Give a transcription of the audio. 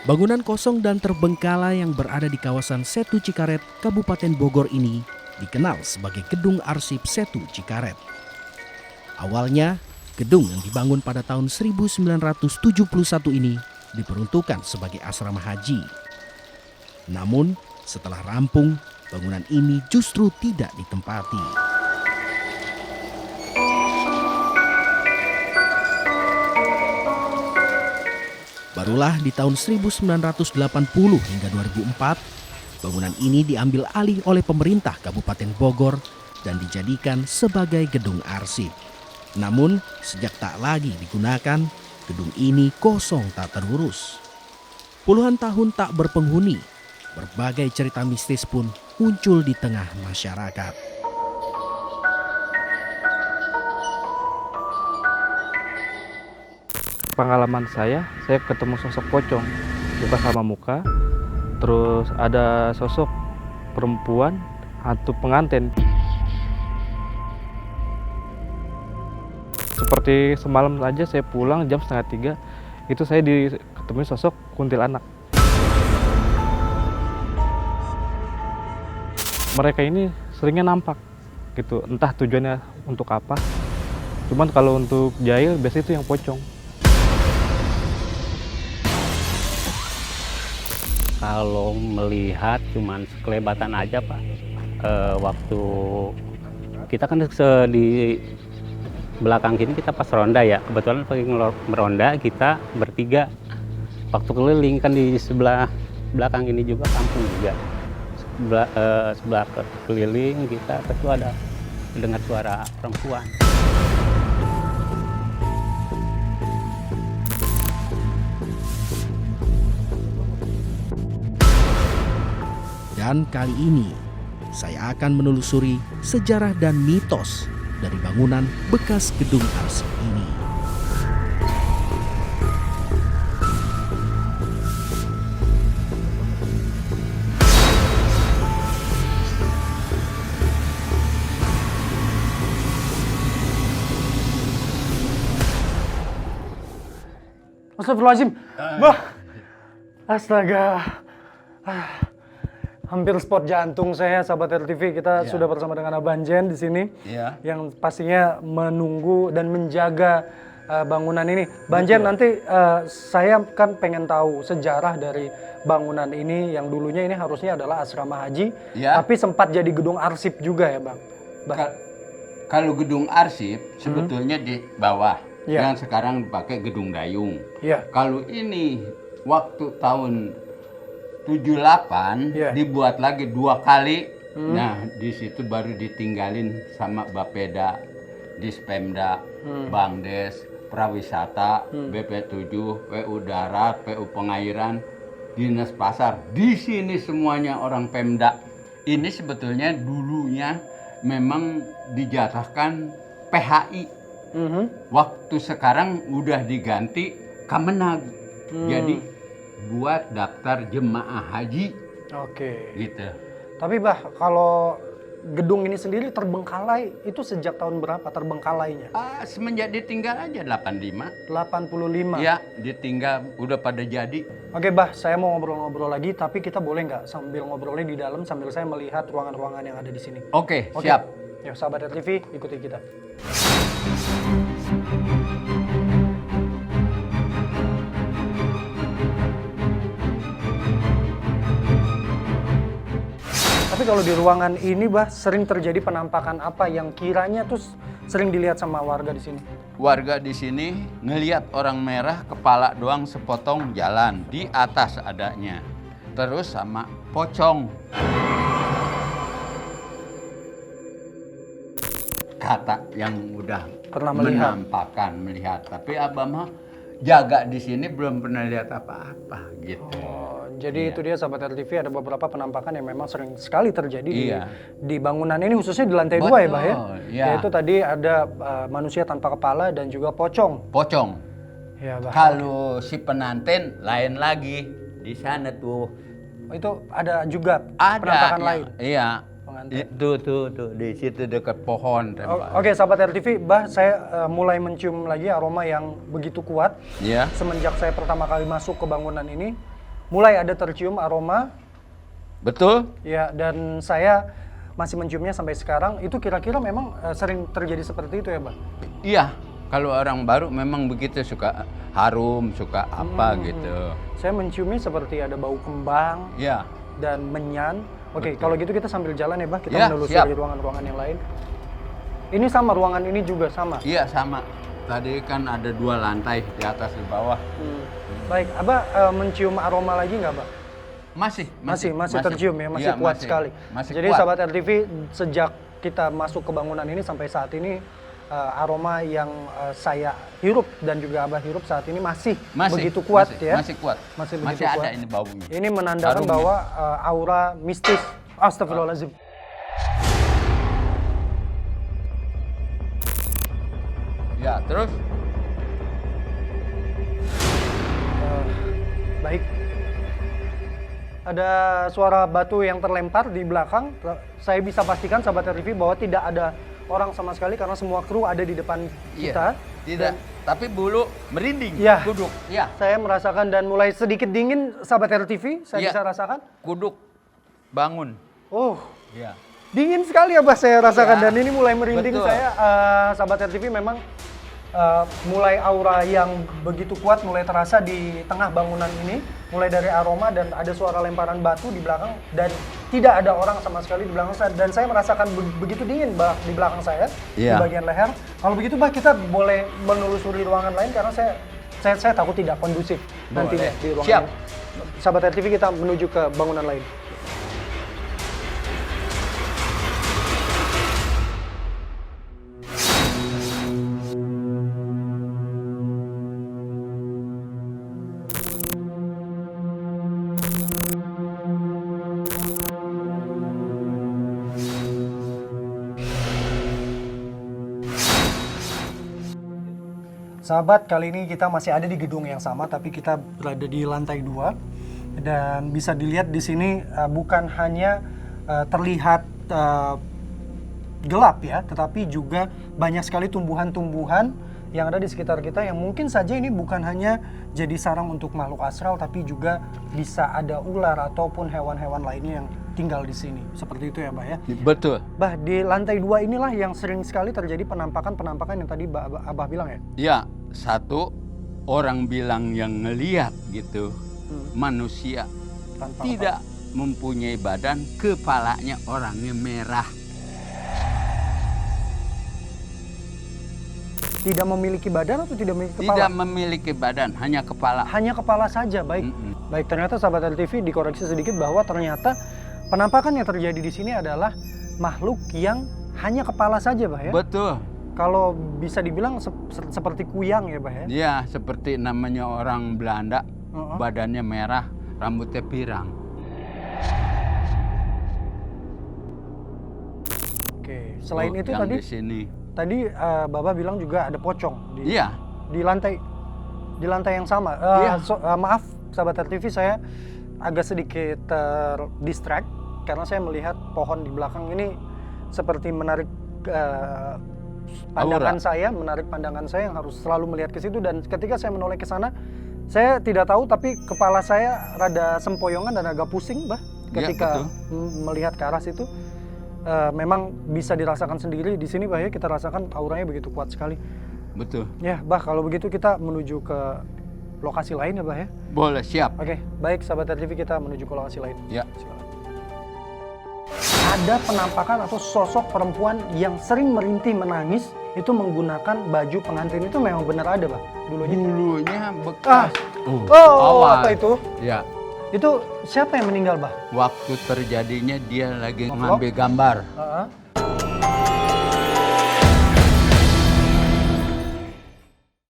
Bangunan kosong dan terbengkalai yang berada di kawasan Setu Cikaret, Kabupaten Bogor ini dikenal sebagai Gedung Arsip Setu Cikaret. Awalnya, gedung yang dibangun pada tahun 1971 ini diperuntukkan sebagai asrama haji. Namun, setelah rampung, bangunan ini justru tidak ditempati. Barulah di tahun 1980 hingga 2004, bangunan ini diambil alih oleh pemerintah Kabupaten Bogor dan dijadikan sebagai gedung arsip. Namun, sejak tak lagi digunakan, gedung ini kosong tak terurus. Puluhan tahun tak berpenghuni, berbagai cerita mistis pun muncul di tengah masyarakat. Pengalaman saya ketemu sosok pocong, muka sama muka, terus ada sosok perempuan hantu pengantin. Seperti semalam aja saya pulang jam 2:30, itu saya ketemu sosok kuntilanak. Mereka ini seringnya nampak gitu, entah tujuannya untuk apa. Cuman kalau untuk jahil biasanya itu yang pocong. Kalau melihat cuman sekelebatan aja Pak. Waktu kita kan di belakang sini kita pas ronda ya, kebetulan lagi meronda kita bertiga. Waktu keliling kan di sebelah belakang ini juga kampung juga. Sebelah keliling kita itu ada dengar suara perempuan. Dan kali ini, saya akan menelusuri sejarah dan mitos dari bangunan bekas gedung arsip ini. Astagfirullahaladzim, Bah, astaga. Hampir spot jantung saya, sahabat RTV. Kita sudah bersama dengan Abang Jen di sini, yang pastinya menunggu dan menjaga bangunan ini. Bang Jen, nanti saya kan pengen tahu sejarah dari bangunan ini yang dulunya ini harusnya adalah asrama haji, tapi sempat jadi gedung arsip juga ya, Bang. Kalau gedung arsip sebetulnya di bawah, yang sekarang dipakai gedung dayung. Kalau ini waktu tahun 78 dibuat lagi 2 kali. Nah, di situ baru ditinggalin sama Bapeda, Dispemda, Bangdes, Prawisata, BP7, PU Darat, PU Pengairan, Dinas Pasar. Di sini semuanya orang Pemda. Ini sebetulnya dulunya memang dijatahkan PHI. Waktu sekarang udah diganti Kemenag. Jadi buat daftar jemaah haji. Oke. Gitu. Tapi Bah, kalau gedung ini sendiri terbengkalai itu sejak tahun berapa terbengkalainya? Semenjak ditinggal aja 85. 85. Ya, ditinggal udah pada jadi. Oke Bah, saya mau ngobrol-ngobrol lagi, tapi kita boleh nggak sambil ngobrolnya di dalam sambil saya melihat ruangan-ruangan yang ada di sini? Oke, siap. Ya, sahabat RTV, ikuti kita. Tapi kalau di ruangan ini, Bah, sering terjadi penampakan apa yang kiranya tuh sering dilihat sama warga di sini? Warga di sini ngelihat orang merah kepala doang sepotong jalan di atas adanya. Terus sama pocong. Kata yang udah Pernah melihat. Tapi Abah mah jaga di sini belum pernah lihat apa-apa gitu. Jadi itu dia sahabat RTV, ada beberapa penampakan yang memang sering sekali terjadi di bangunan ini, khususnya di lantai 2 ya Bah ya? Yaitu tadi ada manusia tanpa kepala dan juga pocong. Ya, Bah. Kalau si pengantin lain lagi di sana tuh. Itu ada juga Ada penampakan lain? Iya. Pengantin. Itu tuh di situ dekat pohon. Oke, sahabat RTV, Bah, saya mulai mencium lagi aroma yang begitu kuat. Iya. Semenjak saya pertama kali masuk ke bangunan ini, mulai ada tercium aroma. Betul? Ya, dan saya masih menciumnya sampai sekarang. Itu kira-kira memang sering terjadi seperti itu ya, Bang? Iya. Kalau orang baru memang begitu, suka harum, suka apa gitu. Saya menciumnya seperti ada bau kembang Iya. dan menyan. Oke, Betul. kalau gitu kita sambil jalan ya, Bah. Kita Ya, menelusuri siap. ruangan-ruangan yang lain. Ini sama, ruangan ini juga sama? Iya, sama. Tadi kan ada 2 lantai, di atas di bawah. Baik, Abah mencium aroma lagi nggak, Bah? Masih tercium ya, masih Iya, kuat sekali. Masih Jadi kuat. sahabat RTV, sejak kita masuk ke bangunan ini sampai saat ini, aroma yang saya hirup dan juga Abah hirup saat ini masih begitu kuat ya? Masih kuat. Masih begitu ada kuat. ini baunya. Ini menandakan Harumnya. bahwa aura mistis. Astagfirullahaladzim. Ya, terus? Baik. Ada suara batu yang terlempar di belakang. Saya bisa pastikan sahabat RTV bahwa tidak ada orang sama sekali karena semua kru ada di depan kita. Tidak. Tapi bulu merinding, Ya. kuduk. Ya. Saya merasakan dan mulai sedikit dingin sahabat RTV, saya Iya. bisa rasakan. Kuduk bangun. Oh, Ya. dingin sekali ya, Bah, saya rasakan. Ya, Dan ini mulai merinding betul. saya. Sahabat RTV memang mulai aura yang begitu kuat mulai terasa di tengah bangunan ini. Mulai dari aroma dan ada suara lemparan batu di belakang. Dan tidak ada orang sama sekali di belakang saya. Dan saya merasakan begitu dingin, Bah, di belakang saya. Di Iya. bagian leher. Kalau begitu, Bah, kita boleh menelusuri ruangan lain karena saya takut tidak kondusif nantinya di ruangan Siap. ini. Sahabat RTV, kita menuju ke bangunan lain. Sahabat, kali ini kita masih ada di gedung yang sama, tapi kita berada di lantai 2. Dan bisa dilihat di sini bukan hanya terlihat gelap ya, tetapi juga banyak sekali tumbuhan-tumbuhan yang ada di sekitar kita yang mungkin saja ini bukan hanya jadi sarang untuk makhluk astral, tapi juga bisa ada ular ataupun hewan-hewan lainnya yang tinggal di sini. Seperti itu ya, Bah ya? Betul. Bah, di lantai 2 inilah yang sering sekali terjadi penampakan-penampakan yang tadi Abah bilang ya? Ya, satu orang bilang yang ngelihat gitu, manusia Tanpa tidak mempunyai badan, kepalanya orangnya merah. Tidak memiliki badan atau tidak memiliki kepala? Tidak memiliki badan, hanya kepala. Hanya kepala saja, baik. Baik, ternyata sahabat RTV dikoreksi sedikit bahwa ternyata penampakan yang terjadi di sini adalah makhluk yang hanya kepala saja, Bah ya? Betul. Kalau bisa dibilang seperti kuyang ya, Bah ya? Dia seperti namanya orang Belanda, badannya merah, rambutnya pirang. Oke, selain itu yang tadi di sini. Tadi Baba bilang juga ada pocong Iya. di lantai yang sama. Iya. Maaf sahabat RTV, saya agak sedikit terdistract karena saya melihat pohon di belakang ini seperti menarik pandangan saya, yang harus selalu melihat ke situ. Dan ketika saya menoleh ke sana, saya tidak tahu tapi kepala saya rada sempoyongan dan agak pusing, Bah, ketika melihat ke arah situ. Memang bisa dirasakan sendiri di sini, Bah ya, kita rasakan auranya begitu kuat sekali. Betul. Ya, Bah, kalau begitu kita menuju ke lokasi lain ya, Bah ya. Boleh, siap. Oke, baik sahabat RTV, kita menuju ke lokasi lain. Ya. Silakan. Ada penampakan atau sosok perempuan yang sering merintih menangis itu menggunakan baju pengantin. Itu memang benar ada, Bah, dulunya? Bulunya bekas. Awal. Apa itu? Ya. Itu siapa yang meninggal, Bah? Waktu terjadinya dia lagi ngambil gambar.